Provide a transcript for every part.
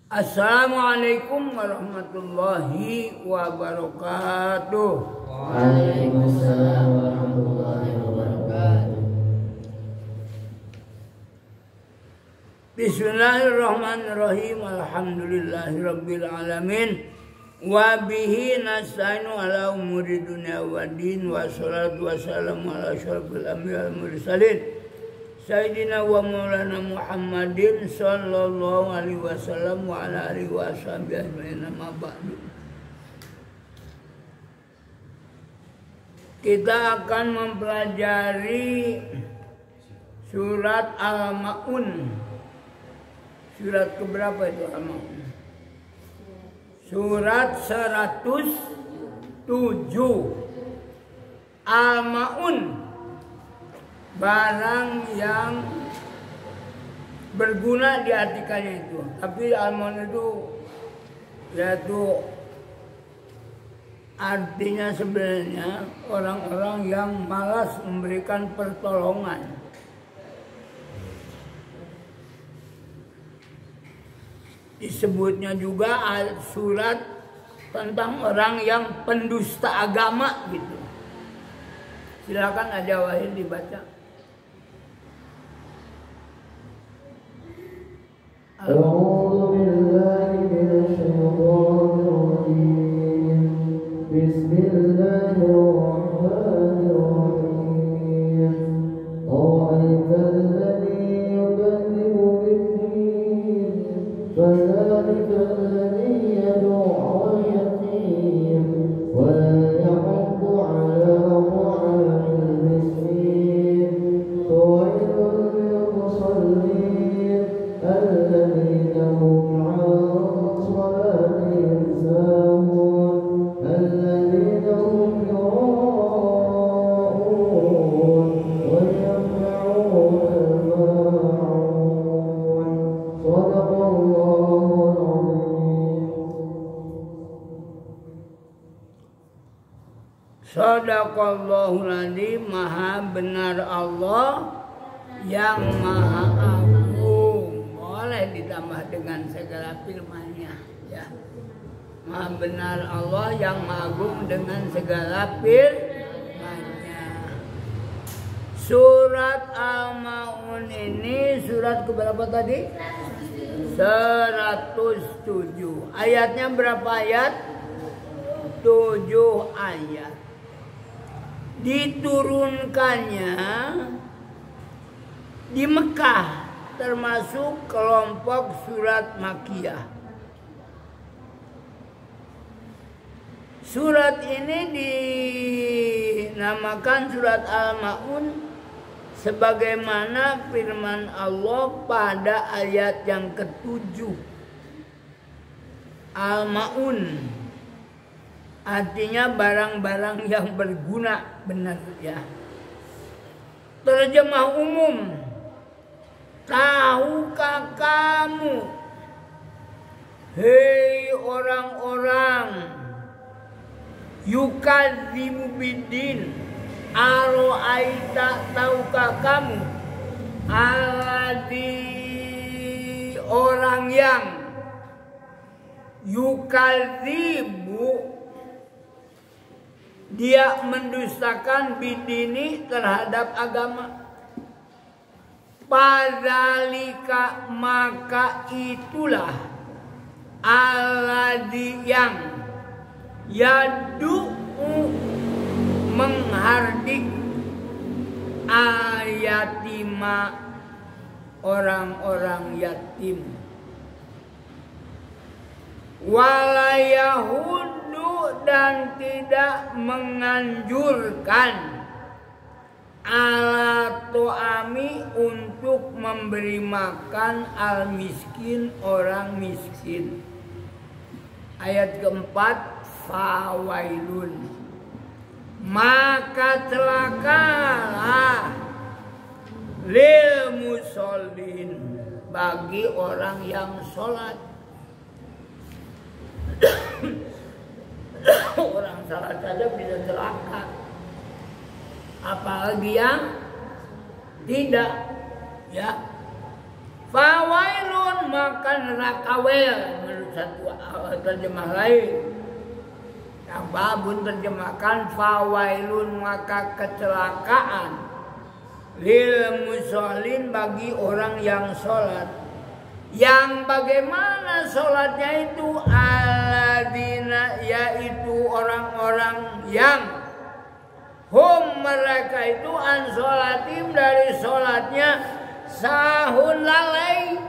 Assalamualaikum warahmatullahi wabarakatuh. Waalaikumsalam warahmatullahi wabarakatuh. Bismillahirrahmanirrahim. Alhamdulillahirabbil alamin. Wa bihi nasta'inu ala umuri dunya waddin. Wassalatu wassalamu ala asyrofil anbiya'i wal mursalin. Sayyidina wa maulana Muhammadin sallallahu alaihi wasallam wa ala alihi wa sahbihi ajma'in, amma ba'du. Kita akan mempelajari surat Al-Ma'un. Surat keberapa itu Al-Ma'un? Surat 107. Al-Ma'un, barang yang berguna diartikannya itu. Tapi Al-Ma'un itu yaitu artinya sebenarnya orang-orang yang malas memberikan pertolongan. Disebutnya juga surat tentang orang yang pendusta agama gitu. Silakan Aja Wahid dibaca. A'udzu billahi minasy syaithanir rajim. Bismillahirrahmanirrahim. Ra'aital ladzi yukadzibu bid-din, fadzalikal ladzi yad'u al-yatim wa la yahuddu 'ala ta'amil miskin. Fawailun lil musallin الذين هم عن صلاتهم ساهون الذين هم يراءون ويمنعون الماعون صدق الله العظيم. Shadaqallahul adzim. Maha benar Allah yang maha agung. Boleh ditambah dengan segala firman-Nya, ya. Maha benar Allah yang maha agung dengan segala firman-Nya. Surat Al-Ma'un ini surat keberapa tadi? 107. Ayatnya berapa ayat? 7 ayat. Diturunkannya di Mekah, termasuk kelompok surat Makkiyah. Surat ini dinamakan surat Al-Ma'un sebagaimana firman Allah pada ayat yang ke-7. Al-Ma'un artinya barang-barang yang berguna, benar ya. Terjemah umum. Tahukah kamu, hei orang-orang yukadzibu biddin, aro'aita, tahukah kamu, alladzi, orang yang yukadzibu, dia mendustakan bidini, terhadap agama. Padzalika, maka itulah, alladzi yang yad'u, menghardik, ayatima, orang-orang yatim, wala yahudu, dan tidak menganjurkan, ala to'ami, untuk memberi makan al miskin, orang miskin. Ayat keempat, fawailun, maka celakalah, lil musallin, bagi orang yang sholat. Orang salat saja bisa celaka, apalagi yang tidak, ya. Fawailun maka neraka wel menurut satu terjemah lain. Yang babun terjemahkan fawailun maka kecelakaan lil musallin bagi orang yang sholat. Yang bagaimana sholatnya itu alladzina yaitu orang-orang yang hum mereka itu an sholatim dari sholatnya sahun lalai.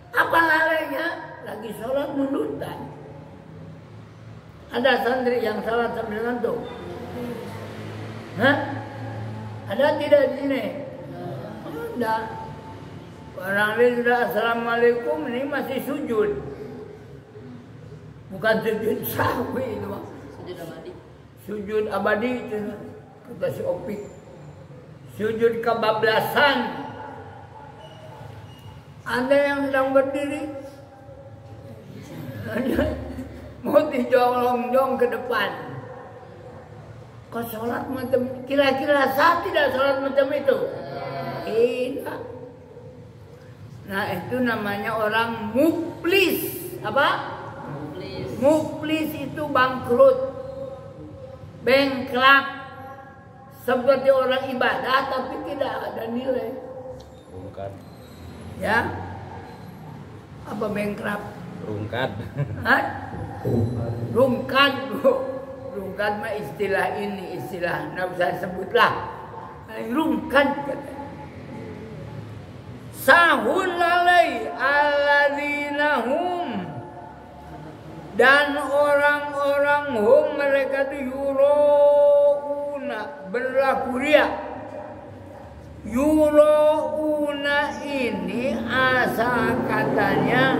Apa lalainya? Lagi sholat nudutan. Ada santri yang sholat sambil ngantuk? Hah? Ada tidak di sini? Ada. Orang lain sudah assalamualaikum, ini masih sujud. Bukan sujud sahwi itu, sujud abadi. Sujud abadi itu kata si Opik. Sujud kebablasan. Ada yang sedang berdiri. Mau dijolong-jong ke depan. Kok sholat macam kira-kira sah tidak sholat macam itu? Tidak. Nah itu namanya orang muflis. Apa? Muflis itu bangkrut, bengklak, seperti orang ibadah tapi tidak ada nilai. Rungkat. Ya? Apa bengklak? Rungkat. Hah? Rungkat, bro. Rungkat mah istilah ini, istilah nggak usah sebutlah. Rungkat katanya. Sahun lalai alladzina hum dan orang-orang hum mereka itu yurouna berlaku ria. Yurouna ini asal katanya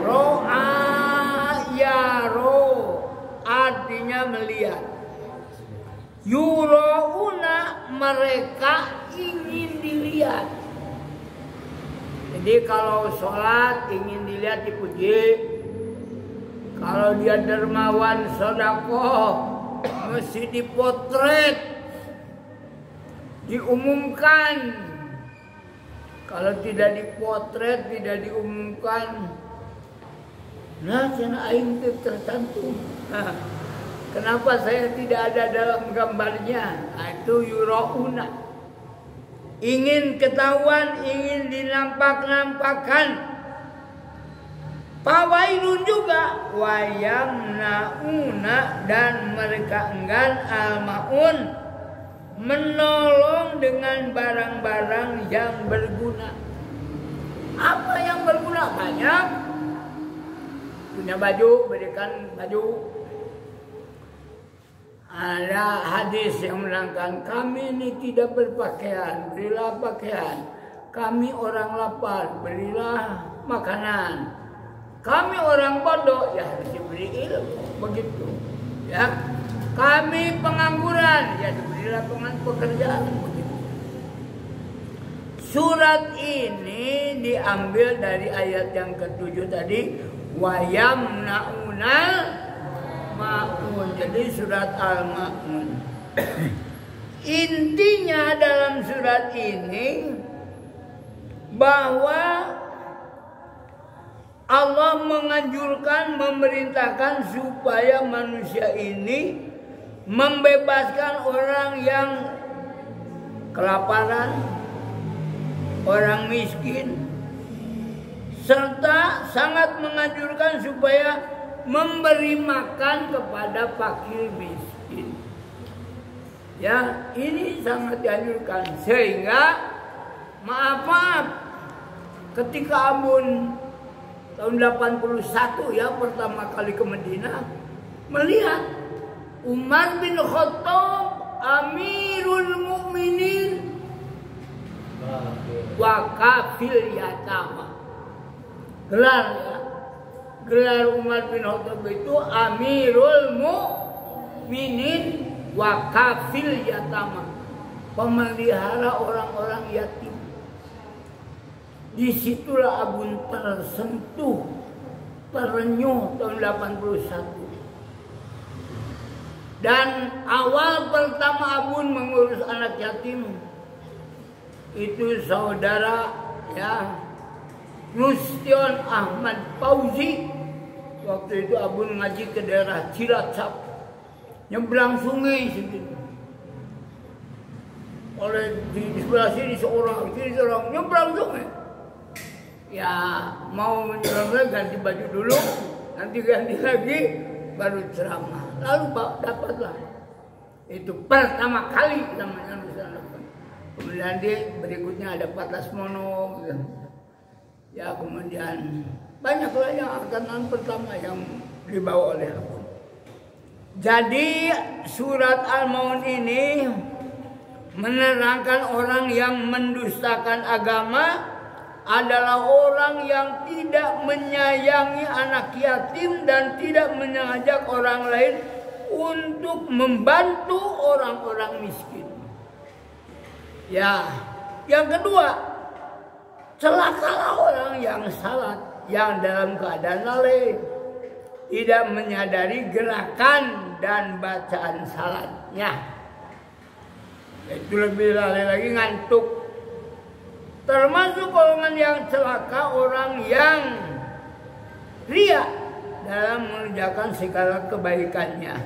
ro'a yaro artinya melihat. Yurouna mereka ingin dilihat. Jadi kalau sholat ingin dilihat dipuji, kalau dia dermawan sedekah mesti dipotret, diumumkan. Kalau tidak dipotret, tidak diumumkan, nah cina aing itu tercantum. Kenapa saya tidak ada dalam gambarnya? Nah, itu yurauna. Ingin ketahuan, ingin dinampak-nampakkan. Pawailun juga wayamnauna dan mereka enggan al-maun menolong dengan barang-barang yang berguna. Apa yang berguna? Banyak. Punya baju, berikan baju. Ada hadis yang menerangkan kami ini tidak berpakaian, berilah pakaian. Kami orang lapar, berilah makanan. Kami orang bodoh, ya harus diberi ilmu, begitu. Ya, kami pengangguran, ya diberilah pekerjaan, begitu. Surat ini diambil dari ayat yang ke-7 tadi, wayamnaunal Ma'un. Jadi surat Al-Ma'un. Intinya dalam surat ini bahwa Allah menganjurkan, memerintahkan supaya manusia ini membebaskan orang yang kelaparan, orang miskin, serta sangat menganjurkan supaya memberi makan kepada fakir miskin. Ya, ini sangat dianjurkan. Sehingga maaf, ketika Amun tahun 81 ya pertama kali ke Madinah, melihat Umar bin Khattab Amirul Mukminin wa kafil yatama. Gelar ya. Gelar Umar bin Khattab itu Amirul Mukminin wa kafil yatama, pemelihara orang-orang yatim. Disitulah Abun tersentuh, terenyuh tahun 81. Dan awal pertama Abun mengurus anak yatim itu saudara ya Nustion Ahmad Fauzi. Waktu itu Abun ngaji ke daerah Cilacap, nyebrang sungai segitu. Oleh di sebelah sini seorang nyebrang sungai. Ya mau menyeberang ganti baju dulu, nanti ganti lagi baru ceramah. Lalu dapatlah. Itu pertama kali namanya Nusantara. Kemudian berikutnya ada Patlas Mono. Ya kemudian banyaklah yang angkatan pertama yang dibawa oleh Abun. Jadi surat Al-Maun ini menerangkan orang yang mendustakan agama adalah orang yang tidak menyayangi anak yatim dan tidak mengajak orang lain untuk membantu orang-orang miskin. Ya, yang kedua, celakalah orang yang salat, yang dalam keadaan lalai, tidak menyadari gerakan dan bacaan salatnya. Itu lebih lalai lagi, ngantuk. Termasuk golongan yang celaka orang yang ria dalam mengerjakan segala kebaikannya,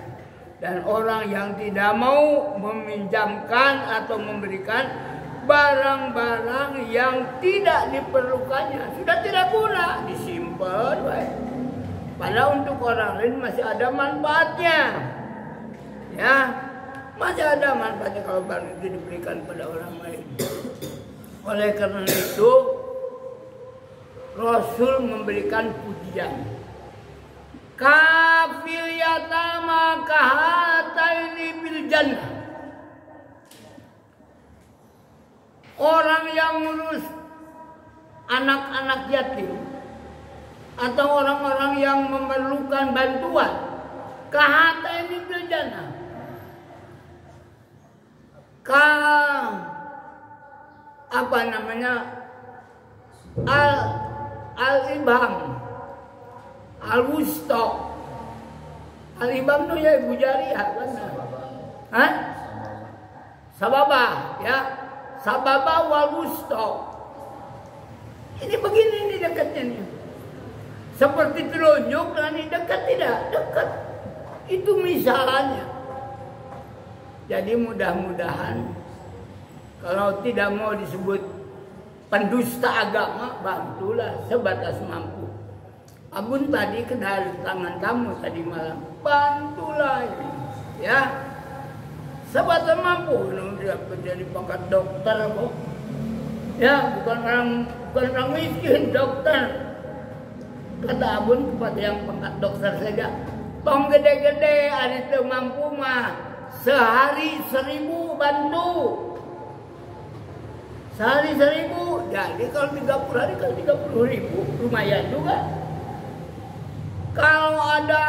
dan orang yang tidak mau meminjamkan atau memberikan barang-barang yang tidak diperlukannya, sudah tidak guna, disimpan. Padahal untuk orang lain masih ada manfaatnya, ya masih ada manfaatnya kalau barang itu diberikan pada orang lain. Oleh karena itu Rasul memberikan pujian. Kafil yatama kahataini bil jannah. Orang yang ngurus anak-anak yatim atau orang-orang yang memerlukan bantuan, kahataini bil jannah. Apa namanya, al-ibham, al-wusta. Al-ibham itu ya ibu jariah kan? Hah? Sababa, ya. Sababa wal wusta. Ini begini, ini dekatnya nih. Seperti telunjuk dan ini dekat, tidak dekat. Itu misalnya. Jadi mudah-mudahan kalau tidak mau disebut pendusta agama, bantulah sebatas mampu. Abun tadi kedatangan tamu tadi malam, bantulah ini, ya sebatas mampu. Dia menjadi pangkat dokter kok, ya bukan orang miskin, dokter. Kata Abun kepada yang pangkat dokter saja, tong gede-gede ada itu mampu mah sehari 1000 bantu. Sehari 1000, jadi kalau 30 hari kan 30.000, lumayan juga. Kalau ada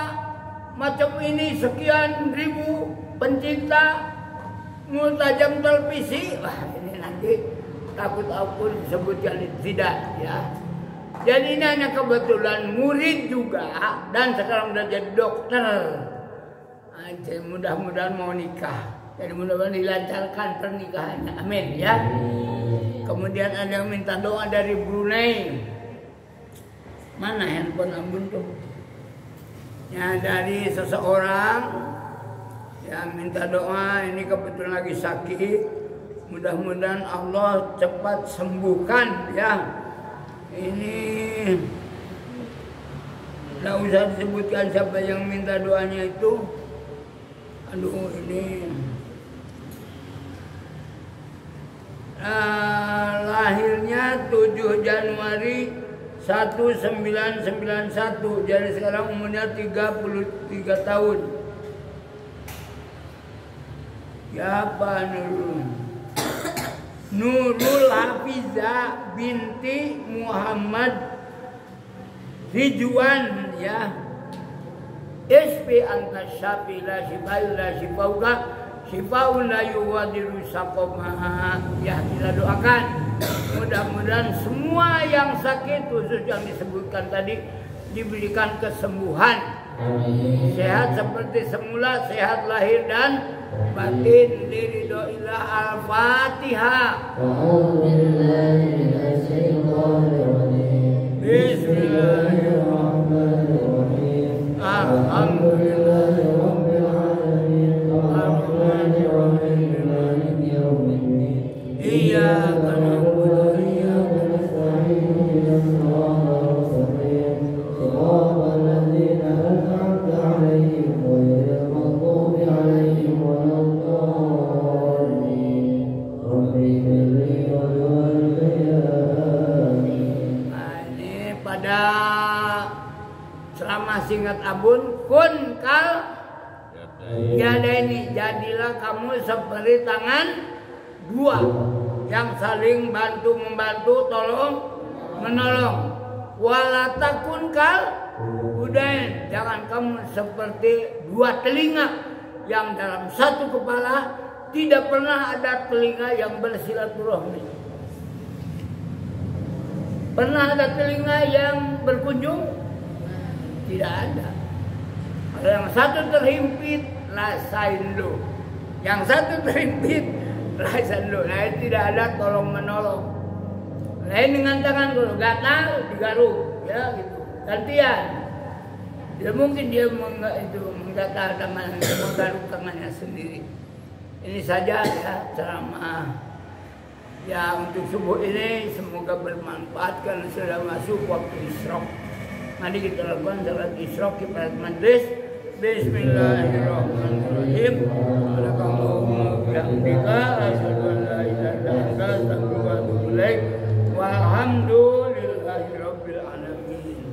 macam ini sekian ribu pencipta multajam televisi, wah ini nanti takut Abun disebutkan tidak, ya. Jadi ini hanya kebetulan murid juga dan sekarang udah jadi dokter. Jadi mudah-mudahan mau nikah. Jadi mudah-mudahan dilancarkan pernikahannya, amin ya. Kemudian ada yang minta doa dari Brunei. Mana handphone Abun tuh? Ya dari seseorang ya minta doa, ini kebetulan lagi sakit. Mudah-mudahan Allah cepat sembuhkan ya. Ini nggak usah disebutkan siapa yang minta doanya itu. Aduh ini lahirnya 7 Januari 1991, jadi sekarang umurnya 33 tahun. Ya apa Nurul Hafizah binti Muhammad Ridwan, ya. SP anta syafi la shifa'i la shifauka shifa'un la yuwadiru saqamaha. Ya kita doakan mudah-mudahan semua yang sakit khusus yang disebutkan tadi diberikan kesembuhan. Sehat seperti semula, sehat lahir dan batin diridhoillah. Al-Fatihah. أعوذ بالله من الشيطان الرجيم بسم الله الرحمن الرحيم الحمد لله رب العالمين الرحمن الرحيم مالك يوم الدين إياك نعبد وإياك نستعين اهدنا الصراط المستقيم صراط الذين أنعمت عليهم غير المغضوب عليهم ولا الضالين رب اغفر لي ولوالدي آمين. Nah, ini pada selama singkat abun kun kal tiada ini, jadilah kamu seperti tangan dua yang saling bantu membantu, tolong menolong. Walatakun kal udain, jangan kamu seperti dua telinga yang dalam satu kepala tidak pernah ada telinga yang bersilaturahmi. Pernah ada telinga yang berkunjung? Tidak ada. Kalau yang satu terhimpit, rasain lu. Yang satu terhimpit, rasain lu. Nah, tidak ada tolong menolong. Lain dengan tangan kalau gatal digaruk, ya gitu. Gantian. Tidak mungkin dia menggatal tangan, menggaruk tangannya sendiri. Ini saja ya ceramah. Ya, untuk subuh ini semoga bermanfaat karena sudah masuk waktu isyraq. Mari kita lakukan salat isyraq kifarat majlis. Bismillahirrahmanirrahim. Allahumma bihamdika asyhadu an la ilaha illa anta astaghfiruka wa atubu ilaik. Walhamdulillahirabbil alamin.